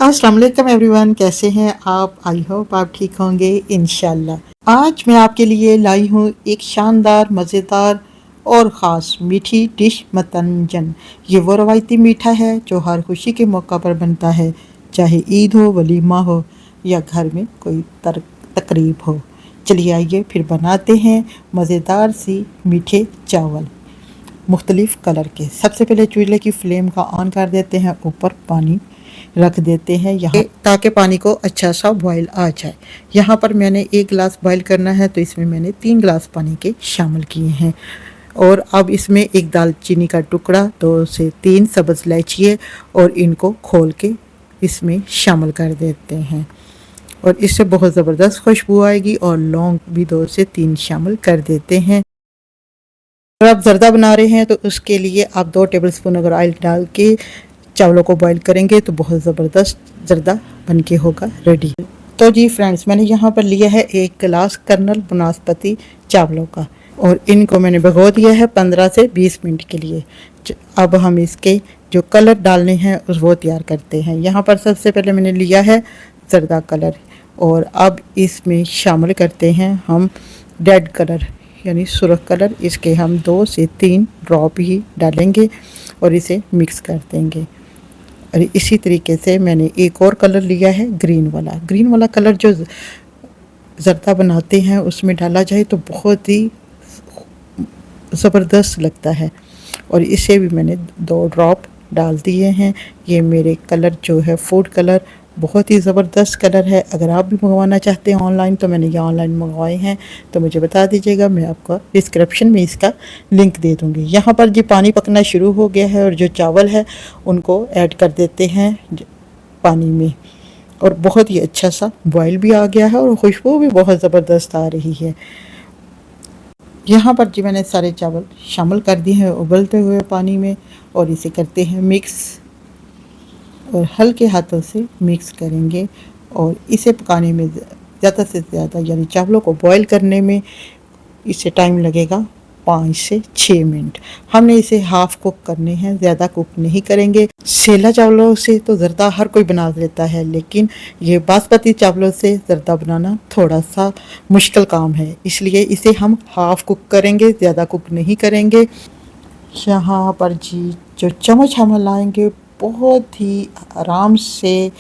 अस्सलाम वालेकुम एवरीवन, कैसे हैं आप? आई होप आप ठीक होंगे इंशाल्लाह। आज मैं आपके लिए लाई हूँ एक शानदार, मज़ेदार और ख़ास मीठी डिश मतंजन। ये वो रवायती मीठा है जो हर खुशी के मौका पर बनता है, चाहे ईद हो, वलीमा हो या घर में कोई तकरीब हो। चलिए आइए फिर बनाते हैं मज़ेदार सी मीठे चावल मुख्तलिफ़ कलर के। सबसे पहले चूल्हे की फ्लेम का ऑन कर देते हैं, ऊपर पानी रख देते हैं यहाँ ताकि पानी को अच्छा सा बॉयल आ जाए। यहाँ पर मैंने 1 गिलास बॉयल करना है, तो इसमें मैंने 3 गिलास पानी के शामिल किए हैं। और अब इसमें 1 दालचीनी का टुकड़ा, 2 से 3 सब्ज़ इलायची है और इनको खोल के इसमें शामिल कर देते हैं और इससे बहुत ज़बरदस्त खुशबू आएगी। और लौंग भी 2 से 3 शामिल कर देते हैं। अगर आप ज़र्दा बना रहे हैं तो उसके लिए आप 2 टेबलस्पून अगर ऑयल डाल के चावलों को बॉईल करेंगे तो बहुत ज़बरदस्त ज़र्दा बन के होगा रेडी। तो जी फ्रेंड्स, मैंने यहाँ पर लिया है 1 गिलास कर्नल बनास्पति चावलों का और इनको मैंने भिगो दिया है 15 से 20 मिनट के लिए। अब हम इसके जो कलर डालने हैं उस वो तैयार करते हैं। यहाँ पर सबसे पहले मैंने लिया है ज़र्दा कलर और अब इसमें शामिल करते हैं हम रेड कलर यानी सुर्ख कलर। इसके हम 2 से 3 ड्रॉप ही डालेंगे और इसे मिक्स कर देंगे। और इसी तरीके से मैंने एक और कलर लिया है ग्रीन वाला कलर जो ज़र्दा बनाते हैं उसमें डाला जाए तो बहुत ही ज़बरदस्त लगता है। और इसे भी मैंने 2 ड्रॉप डाल दिए हैं। ये मेरे कलर जो है फूड कलर बहुत ही ज़बरदस्त कलर है। अगर आप भी मंगवाना चाहते हैं ऑनलाइन तो मैंने ये ऑनलाइन मंगवाए हैं, तो मुझे बता दीजिएगा, मैं आपको डिस्क्रिप्शन में इसका लिंक दे दूँगी। यहाँ पर जी पानी पकना शुरू हो गया है और जो चावल है उनको ऐड कर देते हैं पानी में और बहुत ही अच्छा सा बॉयल भी आ गया है और खुशबू भी बहुत ज़बरदस्त आ रही है। यहाँ पर जी मैंने सारे चावल शामिल कर दिए हैं उबलते हुए पानी में और इसे करते हैं मिक्स और हल्के हाथों से मिक्स करेंगे। और इसे पकाने में ज़्यादा से ज़्यादा यानी चावलों को बॉईल करने में इसे टाइम लगेगा 5 से 6 मिनट। हमने इसे हाफ़ कुक करने हैं, ज़्यादा कुक नहीं करेंगे। सेला चावलों से तो ज़र्दा हर कोई बना लेता है, लेकिन ये बासमती चावलों से ज़र्दा बनाना थोड़ा सा मुश्किल काम है, इसलिए इसे हम हाफ़ कुक करेंगे, ज़्यादा कुक नहीं करेंगे। यहाँ पर जी जो चम्मच हम हिलाएंगे बहुत ही आराम से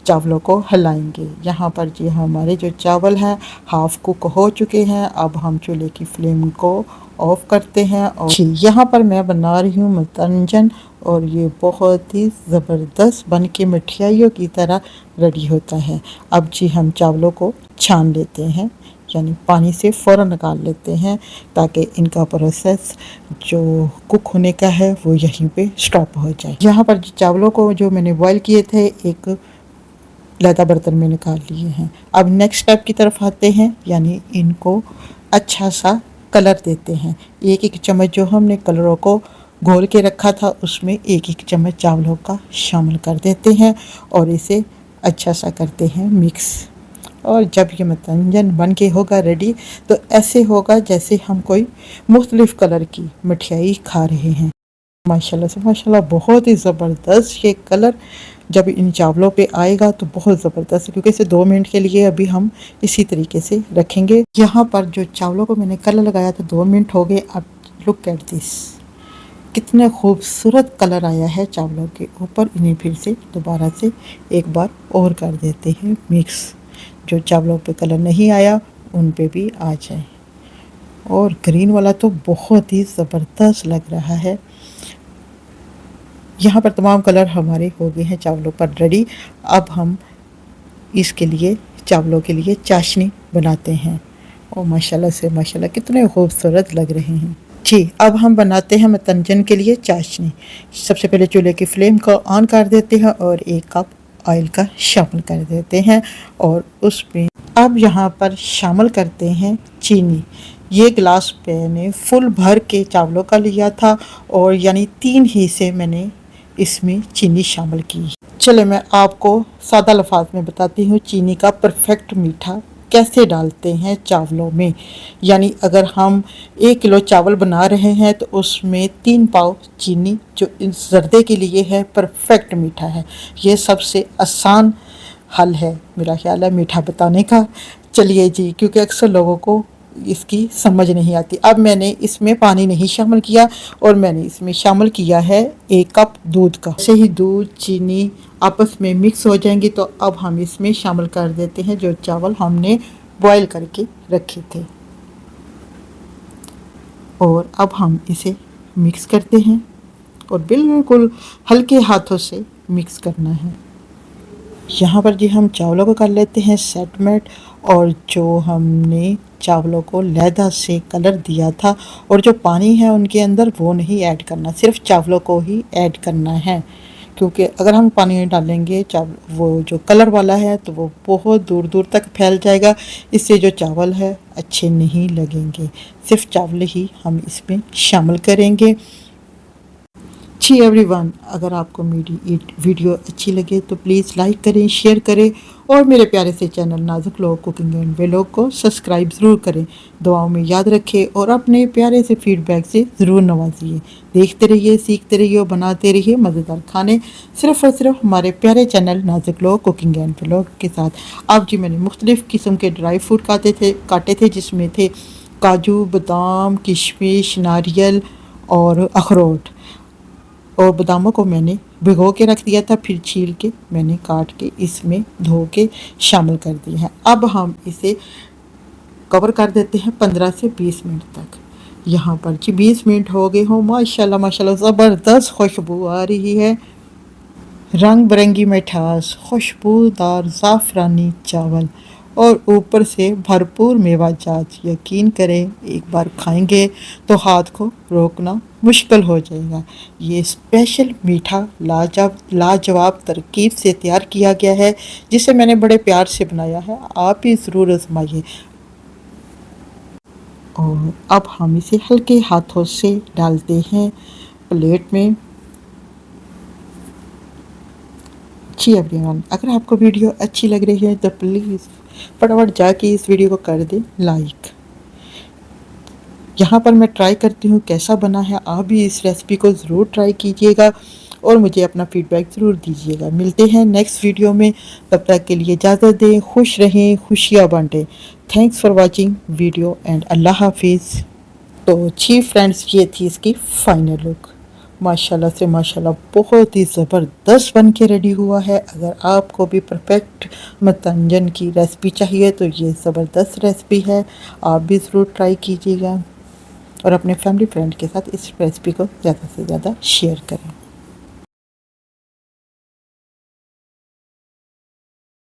चावलों को हिलाएंगे। यहाँ पर जी हमारे जो चावल हैं हाफ़ कुक हो चुके हैं। अब हम चूल्हे की फ्लेम को ऑफ़ करते हैं और यहाँ पर मैं बना रही हूँ मतंजन और ये बहुत ही ज़बरदस्त बन के मिठाइयों की तरह रेडी होता है। अब जी हम चावलों को छान लेते हैं यानी पानी से फ़ौरन निकाल लेते हैं ताकि इनका प्रोसेस जो कुक होने का है वो यहीं पे स्टॉप हो जाए। यहाँ पर चावलों को जो मैंने बॉईल किए थे एक लैदा बर्तन में निकाल लिए हैं। अब नेक्स्ट स्टेप की तरफ आते हैं, यानी इनको अच्छा सा कलर देते हैं। 1-1 चम्मच जो हमने कलरों को घोल के रखा था उसमें 1-1 चम्मच चावलों का शामिल कर देते हैं और इसे अच्छा सा करते हैं मिक्स। और जब ये मतंजन बन के होगा रेडी तो ऐसे होगा जैसे हम कोई मुख्तलिफ़ कलर की मिठाई खा रहे हैं। माशाल्लाह से माशाल्लाह बहुत ही ज़बरदस्त ये कलर जब इन चावलों पे आएगा तो बहुत ज़बरदस्त है, क्योंकि इसे 2 मिनट के लिए अभी हम इसी तरीके से रखेंगे। यहाँ पर जो चावलों को मैंने कलर लगाया था 2 मिनट हो गए। अब लुक एट दिस, कितने खूबसूरत कलर आया है चावलों के ऊपर। इन्हें फिर से दोबारा से एक बार और कर देते हैं मिक्स, जो चावलों पे कलर नहीं आया उन पे भी आ जाए। और ग्रीन वाला तो बहुत ही ज़बरदस्त लग रहा है। यहाँ पर तमाम कलर हमारे हो गए हैं चावलों पर रेडी। अब हम इसके लिए चावलों के लिए चाशनी बनाते हैं और माशाल्लाह से माशाल्लाह कितने खूबसूरत लग रहे हैं जी। अब हम बनाते हैं मतंजन के लिए चाशनी। सबसे पहले चूल्हे की फ्लेम को ऑन कर देते हैं और 1 कप ऑयल का शामिल कर देते हैं और उसमें अब यहाँ पर शामिल करते हैं चीनी। ये गिलास मैंने फुल भर के चावलों का लिया था और यानी 3 हिस्से मैंने इसमें चीनी शामिल की। चले मैं आपको सादा लफ्ज़ में बताती हूँ चीनी का परफेक्ट मीठा कैसे डालते हैं चावलों में। यानी अगर हम 1 किलो चावल बना रहे हैं तो उसमें 3 पाव चीनी, जो इस जर्दे के लिए है परफेक्ट मीठा है। ये सबसे आसान हल है मेरा ख्याल है मीठा बताने का। चलिए जी, क्योंकि अक्सर लोगों को इसकी समझ नहीं आती। अब मैंने इसमें पानी नहीं शामिल किया और मैंने इसमें शामिल किया है 1 कप दूध का। ऐसे ही दूध चीनी आपस में मिक्स हो जाएंगी तो अब हम इसमें शामिल कर देते हैं जो चावल हमने बॉईल करके रखे थे, और अब हम इसे मिक्स करते हैं और बिल्कुल हल्के हाथों से मिक्स करना है। यहाँ पर जी हम चावलों को कर लेते हैं सेटमेंट, और जो हमने चावलों को लहदा से कलर दिया था और जो पानी है उनके अंदर वो नहीं ऐड करना, सिर्फ चावलों को ही ऐड करना है। क्योंकि अगर हम पानी डालेंगे वो जो कलर वाला है तो वो बहुत दूर दूर तक फैल जाएगा, इससे जो चावल है अच्छे नहीं लगेंगे। सिर्फ चावल ही हम इसमें शामिल करेंगे। जी एवरीवन, अगर आपको मेरी वीडियो अच्छी लगे तो प्लीज़ लाइक करें, शेयर करें और मेरे प्यारे से चैनल नाजुक लोग कुकिंग एंड व्लॉग को सब्सक्राइब ज़रूर करें। दुआओं में याद रखें और अपने प्यारे से फीडबैक से ज़रूर नवाजिए। देखते रहिए, सीखते रहिए और बनाते रहिए मज़ेदार खाने, सिर्फ़ और सिर्फ हमारे प्यारे चैनल नाजुक लोग कुकिंग एंड व्लॉग के साथ। अब जी मैंने मुख्तलिफ़ किस्म के ड्राई फ्रूट काटे थे जिसमें थे काजू, बादाम, किशमिश, नारियल और अखरोट। और बादामों को मैंने भिगो के रख दिया था, फिर छील के मैंने काट के इसमें धो के शामिल कर दिए हैं। अब हम इसे कवर कर देते हैं 15 से 20 मिनट तक। यहाँ पर जी 20 मिनट हो गए हो, माशाल्लाह माशाल्लाह ज़बरदस्त खुशबू आ रही है, रंग बिरंगी मिठास, खुशबूदार ज़ाफ़रानी चावल और ऊपर से भरपूर मेवा जात। यकीन करें एक बार खाएंगे तो हाथ को रोकना मुश्किल हो जाएगा। ये स्पेशल मीठा लाजवाब तरकीब से तैयार किया गया है जिसे मैंने बड़े प्यार से बनाया है, आप भी ज़रूर आजमाइए। और अब हम इसे हल्के हाथों से डालते हैं प्लेट में। जी एवरीवन, अगर आपको वीडियो अच्छी लग रही है तो प्लीज़ फटाफट जाके इस वीडियो को कर दें लाइक। यहाँ पर मैं ट्राई करती हूँ कैसा बना है, आप भी इस रेसिपी को ज़रूर ट्राई कीजिएगा और मुझे अपना फीडबैक ज़रूर दीजिएगा। मिलते हैं नेक्स्ट वीडियो में, तब तक के लिए इजाज़त दें, खुश रहें, खुशियाँ बांटें। Thanks for watching video and Allah हाफिज़। तो जी फ्रेंड्स, ये थी इसकी फाइनल लुक। माशाल्लाह से माशाल्लाह बहुत ही ज़बरदस्त बन के रेडी हुआ है। अगर आपको भी परफेक्ट मतंजन की रेसिपी चाहिए तो ये ज़बरदस्त रेसिपी है, आप भी ज़रूर ट्राई कीजिएगा और अपने फैमिली फ्रेंड के साथ इस रेसिपी को ज़्यादा से ज़्यादा शेयर करें।